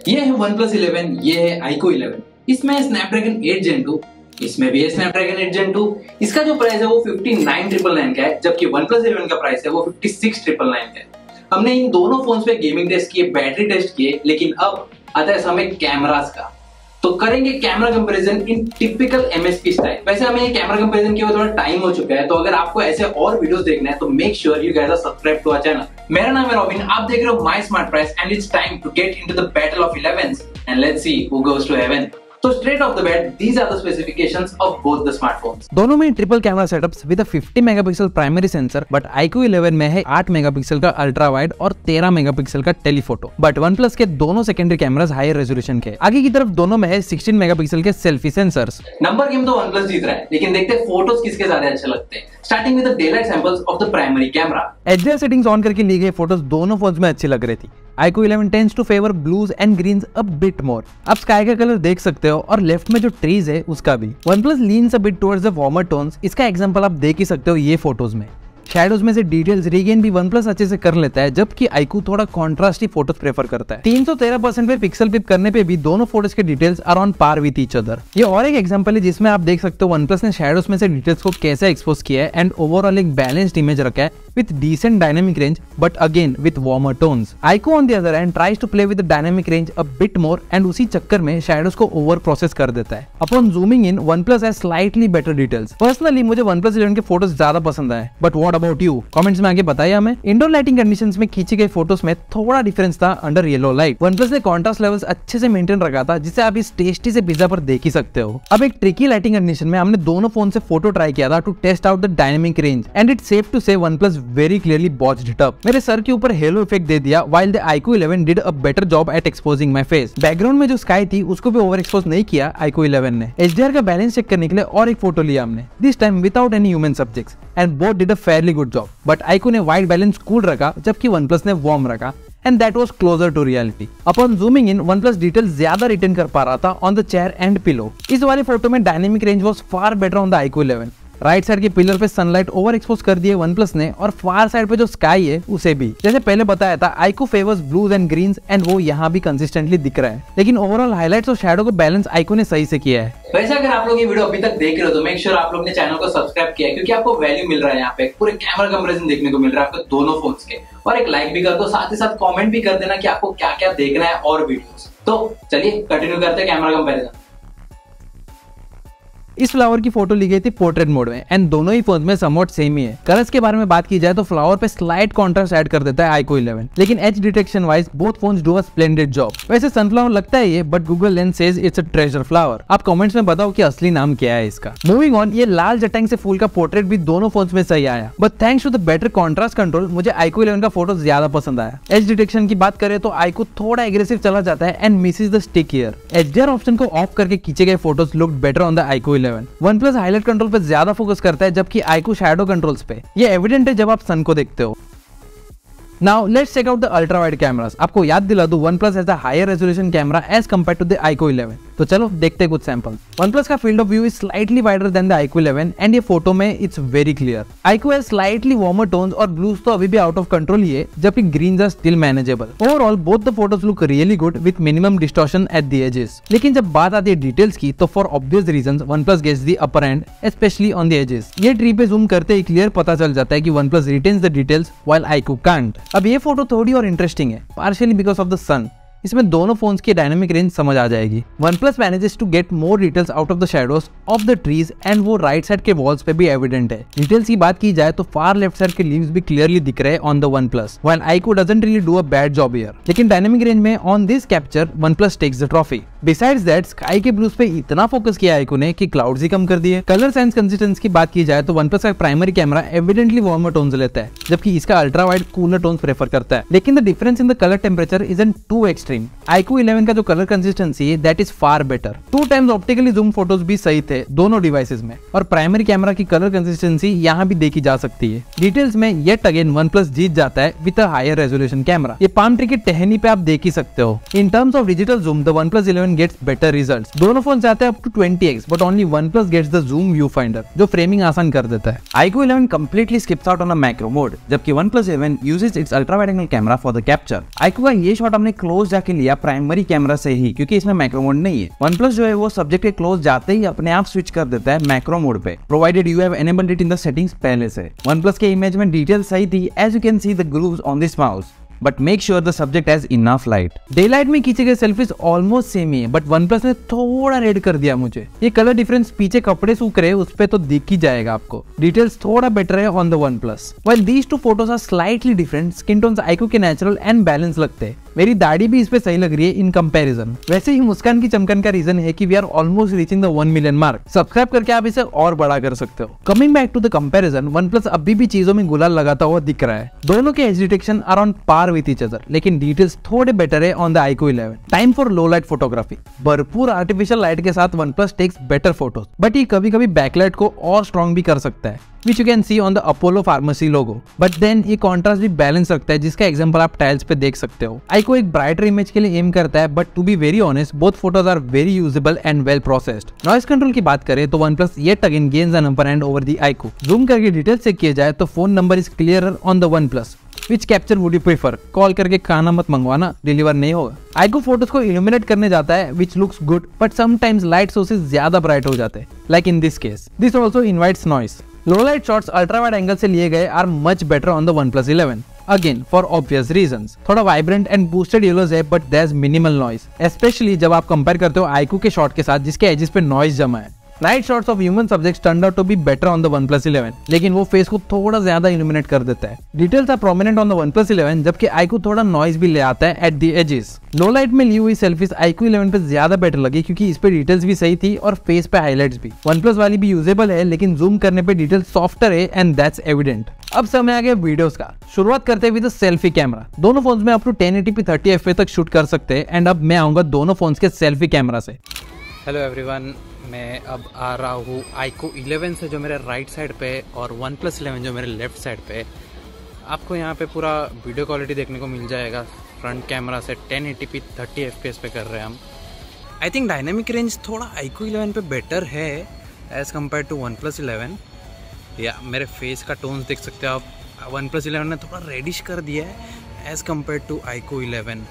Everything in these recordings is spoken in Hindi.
ये है OnePlus 11, ये है iQOO 11। इसमें है Snapdragon 8 Gen 2, इसमें भी है Snapdragon 8 Gen 2। इसका जो प्राइस है वो 59,999 का है, जबकि OnePlus 11 का प्राइस है वो 56,999 का है। हमने इन दोनों फोन्स पे गेमिंग टेस्ट किए, बैटरी टेस्ट किए, लेकिन अब आता है समय कैमरास का। तो करेंगे कैमरा कंपैरिजन इन टिपिकल एमएसपी स्टाइल। वैसे हमें ये कैमरा कंपैरिजन के लिए थोड़ा टाइम हो चुका है, तो अगर आपको ऐसे और वीडियोस देखना है तो make sure you guys are subscribe to our channel. मेरा नाम है रॉबिन, आप देख रहे हो My Smart Price and it's time to get into the battle of 11s and let's see who goes to heaven. तो straight off the bat these are the specifications of both the smartphones. दोनों में triple camera setups with 50 megapixel primary sensor, but iQOO 11 में है 8 मेगापिक्सल का अल्ट्रा वाइड और 13 मेगापिक्सल का टेलीफोटो। बट OnePlus के दोनों सेकेंडरी कैमरास हायर रेजोल्यूशन के। आगे की तरफ दोनों में है 16 मेगापिक्सल के सेल्फी सेंसर्स। नंबर गेम तो OnePlus जीत रहा है, लेकिन देखते हैं फोटोज किसके ज्यादा अच्छे लगते हैं। Starting with the daylight samples of the primary camera. HDR settings on करके ली गई फोटोज दोनों फोन्स में अच्छी लग रही थी। iQOO 11 tends to favour blues and greens a bit more. आप स्काई का कलर देख सकते हो और लेफ्ट में जो ट्रीज है उसका भी। OnePlus leans a bit towards the warmer tones. इसका एग्जांपल आप देख ही सकते हो ये फोटोज में। शैडोज में से डिटेल्स रीगेन भी OnePlus अच्छे से कर लेता है, जबकि iQOO थोड़ा कॉन्ट्रास्टी फोटोज प्रेफर करता है। 313% पे पिक्सल पिप करने पे भी दोनों फोटोज के details are on par with each other. ये और एक एग्जांपल है जिसमें आप देख सकते हो OnePlus ने शैडोज में से डिटेल्स को कैसे एक्सपोज किया है एंड ओवरऑल एक बैलेंस्ड इमेज रखा है with decent dynamic range, but again with warmer tones. iQOO on the other hand tries to play with the dynamic range a bit more and उसी चक्कर में shadows को over process कर देता है। Upon zooming in, OnePlus has slightly better details. Personally मुझे OnePlus 11 के फोटोज ज्यादा पसंद आए, but what about you? Comments में आगे बताइए हमें। इंडोर लाइटिंग कंडीशंस में खींची गई फोटोज में थोड़ा डिफरेंस था अंडर येलो लाइट। OnePlus ने कॉन्ट्रास्ट लेवल्स अच्छे से मेंटेन रखा था, जिसे आप इस टेस्टी से पिज्जा पर देख ही सकते हो। अब एक ट्रिकी लाइटिंग कंडीशन में हमने दोनों फोन से फोटो ट्राई किया था to test out the dynamic range and it's safe to say OnePlus very clearly botched it up. मेरे सर के ऊपर हेलो इफेक्ट दे दिया, while the iQOO 11 did a better job at exposing my face. Background में जो स्काई थी उसको भी ओवर एक्सपोज नहीं किया iQOO 11 ने। HDR का बैलेंस चेक करने के लिए और एक फोटो लिया हमने, this time without any human subjects, and both did a fairly good job. But iQOO ने वाइट बैलेंस कूल रखा, जबकि OnePlus ने वार्म रखा, and that was closer to reality. Upon zooming in, OnePlus details ज्यादा रिटेन कर पा रहा था on the chair and pillow. इस वाली फोटो में dynamic range was far better on the iQOO 11. Right side के पिलर पे सनलाइट ओवर एक्सपोज कर दिए OnePlus ने, और फार साइड पे जो स्काई है उसे भी। जैसे पहले बताया था iQOO favours blues and greens, and वो यहाँ भी कंसिस्टेंटली दिख रहा है, लेकिन ओवरऑल हाइलाइट्स और शैडो को बैलेंस iQOO ने सही से किया है। वैसे अगर आप लोग ये वीडियो अभी तक देख रहे हो तो मेक श्योर आप लोग ने चैनल को सब्सक्राइब किया है, क्योंकि आपको वैल्यू मिल रहा है यहाँ पे। पूरे कैमरा कंपैरिजन देखने को मिल रहा है आपको दोनों फोन्स के, और एक लाइक भी कर दो, साथ ही साथ कमेंट भी कर देना कि आपको क्या क्या देखना है और वीडियोस। तो चलिए कंटिन्यू करते हैं कैमरा कंपैरिजन। इस फ्लावर की फोटो ली गई थी पोर्ट्रेट मोड में, एंड दोनों ही फोन में समवट सेम ही है। कलर्स के बारे में बात की जाए तो फ्लावर पे स्लाइट कॉन्ट्रास्ट ऐड कर देता है iQOO 11, लेकिन as detection wise both phones do a splendid job. वैसे सनफ्लावर लगता है ये, but Google lens says it's a treasure flower. आप कमेंट्स में बताओ कि असली नाम क्या है इसका। मूविंग ऑन, ये लाल जटैंग से फूल का पोर्ट्रेट भी दोनों फोन्स में सही आया, but thanks to the better contrast control मुझे iQOO 11 का फोटो ज्यादा पसंद आया। एज डिटेक्शन की बात करें तो iQOO थोड़ा एग्रेसिव चला जाता है and Mrs the stick here. HDR option को ऑफ करके खींचे गए photos look better on the iQOO 11। OnePlus highlight control पे ज्यादा फोकस करता है, जबकि iQOO शैडो कंट्रोल्स पे। ये एविडेंट है जब आप सन को देखते हो। Now let's check out the ultra wide cameras. आपको याद दिला दूं, OnePlus has a higher resolution camera as compared to the iQOO 11. तो चलो देखते हैं कुछ सैंपल। OnePlus का field of view is slightly wider than the iQOO 11 and ये फोटो में it's very clear. iQOO has slightly warmer tones और ब्लूज तो अभी भी आउट ऑफ कंट्रोल ही है, जबकि greens are still manageable. Overall both the photos look really good with minimum distortion at the edges. लेकिन जब बात आती है डिटेल्स की, तो for obvious reasons OnePlus gets the upper hand, specially on the edges. ये ट्री पे जूम करते ही क्लियर पता चल जाता है कि OnePlus retains the details while iQOO can't. अब ये फोटो थोड़ी और इंटरेस्टिंग है, partially because of the sun. इसमें दोनों फोन्स की डायनामिक रेंज समझ आ जाएगी। OnePlus manages to get more details out of the shadows of the trees, and वो राइट साइड के वॉल्स पे भी एविडेंट है। डिटेल्स की बात की जाए तो फार लेफ्ट साइड के लीव्स भी क्लियरली दिख रहे हैं on the OnePlus, while iQOO doesn't really do a bad job here. लेकिन डायनामिक रेंज में on this capture OnePlus takes the trophy. Besides that, sky के ब्लूज पे इतना फोकस किया iQOO ने कि क्लाउड्स ही कम कर दिए। कलर एंड कंसिस्टेंसी की बात की जाए तो OnePlus का primary camera evidently warmer tones लेता है, जबकि इसका ultra wide cooler tones prefer करता है। लेकिन the difference in the colour temperature isn't too extreme. iQOO 11 का जो कलर कंसिस्टेंसी है that is far better. 2 times optically zoom photos भी सही थे दोनों डिवाइसेस में, और प्राइमरी कैमरा की कलर कंसिस्टेंसी यहाँ भी देखी जा सकती है। डिटेल्स में येट अगेन OnePlus जीत जाता है with a higher resolution camera. ये पाम ट्री की टहनी पे आप देख ही सकते हो। In terms of digital zoom the OnePlus 11 11 gets better results. दोनों फोन जाते हैं up to 20x but only OnePlus gets the zoom view finder जो फ्रेमिंग आसान कर देता है। iQOO 11 completely skips out on a macro mode जबकि OnePlus 11 uses its ultra wide angle camera for the capture। iQOO का ये शॉट हमने क्लोज जाके लिया प्राइमरी कैमरा से ही क्योंकि इसमें मैक्रो मोड नहीं है। OnePlus जो है वो सब्जेक्ट के क्लोज जाते ही अपने आप स्विच कर देता है मैक्रो मोड पे, provided you have enabled it in the settings पहले से। OnePlus के इमेज में डिटेल सही थी as you can see the grooves on this mouse, but make sure the subject has enough light। Daylight में खींचे गए सेल्फीज ऑलमोस्ट सेम ही है बट OnePlus ने थोड़ा रेड कर दिया मुझे। ये कलर डिफरेंस पीछे कपड़े सूख रहे उस पे तो दिख ही जाएगा आपको। डिटेल्स थोड़ा बेटर है on the OnePlus। While these two photos are slightly different, skin tones iQOO के नेचुरल एंड बैलेंस लगते हैं। मेरी दाढ़ी भी इस पे सही लग रही है इन कंपैरिजन। वैसे ही मुस्कान की चमकन का रीजन है कि we are almost reaching the 1 million mark. Subscribe करके आप इसे और बड़ा कर सकते हो। Coming back to the comparison, OnePlus अभी भी चीजों में गुलाल लगाता हुआ दिख रहा है। दोनों के edge detection are on par with each other, लेकिन डिटेल्स थोड़े बेटर है on the iQOO 11। Time for low light photography, भरपूर आर्टिफिशियल लाइट के साथ OnePlus takes better photos but ये कभी कभी बैकलाइट को और स्ट्रॉन्ग भी कर सकता है, which you can see on the Apollo Pharmacy logo। But then ये कॉन्ट्रास्ट भी बैलेंस रखता है जिसका एग्जांपल आप टाइल्स पे देख सकते हो। iQOO एक ब्राइटर इमेज के लिए एम करता है but to be very honest both photos are very usable and well processed. Noise control की बात करें तो OnePlus yet again gains an upper hand over the iQOO। Zoom करके डिटेल चेक किया जाए तो phone number is clearer on the OnePlus। Which capture would you prefer? Call करके खाना मत मंगवाना, डिलीवर नहीं होगा। iQOO फोटोज को इल्यूमिनेट करने जाता है which looks good but sometimes light sources ज्यादा ब्राइट हो जाते हैं like in this case। This also invites noise। Low light shots ultra wide angle से लिए गए are much better on the OnePlus 11 again for obvious reasons. थोड़ा वाइब्रेंट एंड बूस्टेड येलोज है but there is minimal noise, especially जब आप कंपेयर करते हो iQOO के शॉट के साथ जिसके एजेस पे नॉइज जमा है। Night shots of human subjects turned out to be better on the OnePlus 11, लेकिन वो फेस को थोड़ा ज्यादा इल्यूमिनेट कर देता है। Details are prominent on the OnePlus 11 जबकि iQOO थोड़ा नॉइज भी ले आता है at the edges. Low light में ली हुई सेल्फीज iQOO 11 पे ज्यादा बेटर लगी क्योंकि इस पे डिटेल्स भी सही थी और फेस पे हाइलाइट्स भी। OnePlus वाली भी यूजेबल है लेकिन जूम करने पे डिटेल सॉफ्टर है एंड दैट्स एविडेंट। अब समय आ गया वीडियोस का। शुरुआत करते हैं विद सेल्फी कैमरा। दोनों फोन्स में अप टू 1080p 30fps तक शूट कर सकते हैं एंड अब मैं आऊंगा दोनों फोन्स के सेल्फी कैमरा से। हेलो एवरीवन, मैं अब आ रहा हूँ iQOO 11 से जो मेरे राइट साइड पे और OnePlus 11 जो मेरे लेफ्ट साइड पे। आपको यहाँ पे पूरा वीडियो क्वालिटी देखने को मिल जाएगा। फ्रंट कैमरा से 1080p 30fps पे कर रहे हैं हम। आई थिंक डायनेमिक रेंज थोड़ा iQOO 11 पे बेटर है एज़ कम्पेयर टू OnePlus 11। या मेरे फेस का टोन्स देख सकते हो आप। OnePlus 11 ने थोड़ा रेडिश कर दिया है एज़ कम्पेयर टू iQOO 11।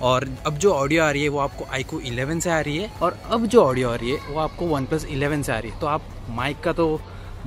और अब जो ऑडियो आ रही है वो आपको iQOO 11 से आ रही है और अब जो ऑडियो आ रही है वो आपको OnePlus 11 से आ रही है। तो आप माइक का तो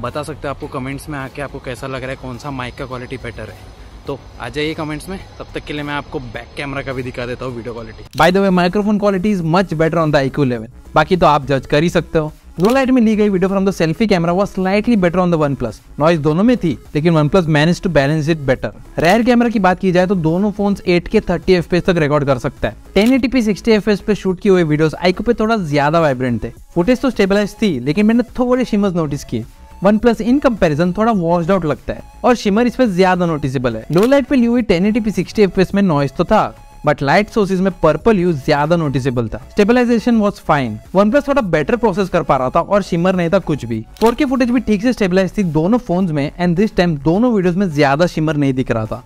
बता सकते हो आपको कमेंट्स में आके आपको कैसा लग रहा है, कौन सा माइक का क्वालिटी बेटर है। तो आ जाइए कमेंट्स में। तब तक के लिए मैं आपको बैक कैमरा का भी दिखा देता हूँ video quality. By the way microphone quality is much better on the iQOO 11, बाकी तो आप जज कर ही सकते हो। लो लाइट में ली गई video from the selfie camera was slightly better on the OnePlus। Noise दोनों में थी लेकिन OnePlus managed to balance it better. Rear camera की बात की जाए तो दोनों फोन्स 8K 30fps तक रिकॉर्ड कर सकता है। 1080p 60fps पे शूट किए हुए वीडियोस iQOO पे थोड़ा ज्यादा वाइब्रेंट थे। फुटेज तो स्टेबलाइज थी लेकिन मैंने थोड़े शिमर्स नोटिस किए। OnePlus इन कंपैरिजन थोड़ा वॉश्ड आउट लगता है और शिमर इस पे ज्यादा नोटिसेबल है। लो लाइट पे ली हुई 1080p 60fps में नॉइज तो था बट लाइट सोर्सेज में पर्पल यूज ज्यादा नोटिसेबल था। Stabilization was fine. OnePlus थोड़ा बेटर प्रोसेस कर पा रहा था और शिमर नहीं था कुछ भी। 4K फुटेज भी ठीक से स्टेबलाइज थी दोनों फोन्स में एंड दिस टाइम दोनों वीडियोस में ज्यादा शिमर नहीं दिख रहा था।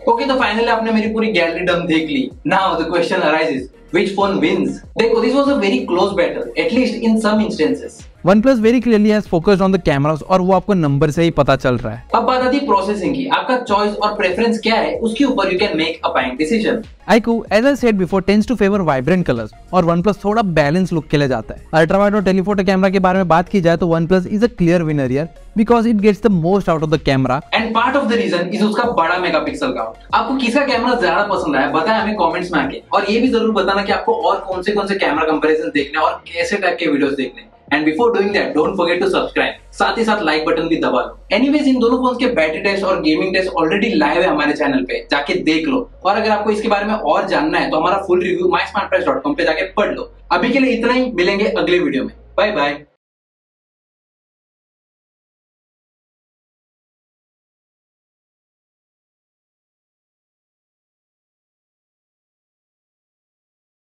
ओके, तो फाइनली आपने मेरी पूरी गैलरी डंप देख ली। Now the question arises, which phone wins? देखो, this was a very close battle, at least in some instances. OnePlus very clearly has focused on the cameras और वो आपको नंबर से ही पता चल रहा है। अब बात आती है प्रोसेसिंग की। आपका चॉइस और प्रेफरेंस क्या है उसके ऊपर you can make a buying decision. iQOO, as I said before, tends to favor vibrant colors और OnePlus थोड़ा बैलेंस लुक के लिए जाता है। अल्ट्रा वाइड और टेलीफोटो कैमरा के बारे में बात की जाए तो OnePlus is a clear winner here because it gets the most out of the camera and part of the reason is उसका बड़ा मेगापिक्सल काउंट। आपको किसका कैमरा ज्यादा पसंद आया बताएं हमें कमेंट्स में आके, और ये भी जरूर बताना कि आपको और कौन से कैमरा कंपैरिजन देखने और कैसे टाइप के वीडियोस देखने। And before doing that don't forget to subscribe, साथ ही साथ लाइक बटन भी दबा लो। एनीवेज, इन दोनों फोन्स के बैटरी टेस्ट और गेमिंग टेस्ट ऑलरेडी लाइव है हमारे चैनल पे, जाके देख लो। और अगर आपको इसके बारे में और जानना है तो हमारा फुल रिव्यू mysmartprice.com पे जाके पढ़ लो। अभी के लिए इतना ही, मिलेंगे अगले वीडियो में। Bye bye.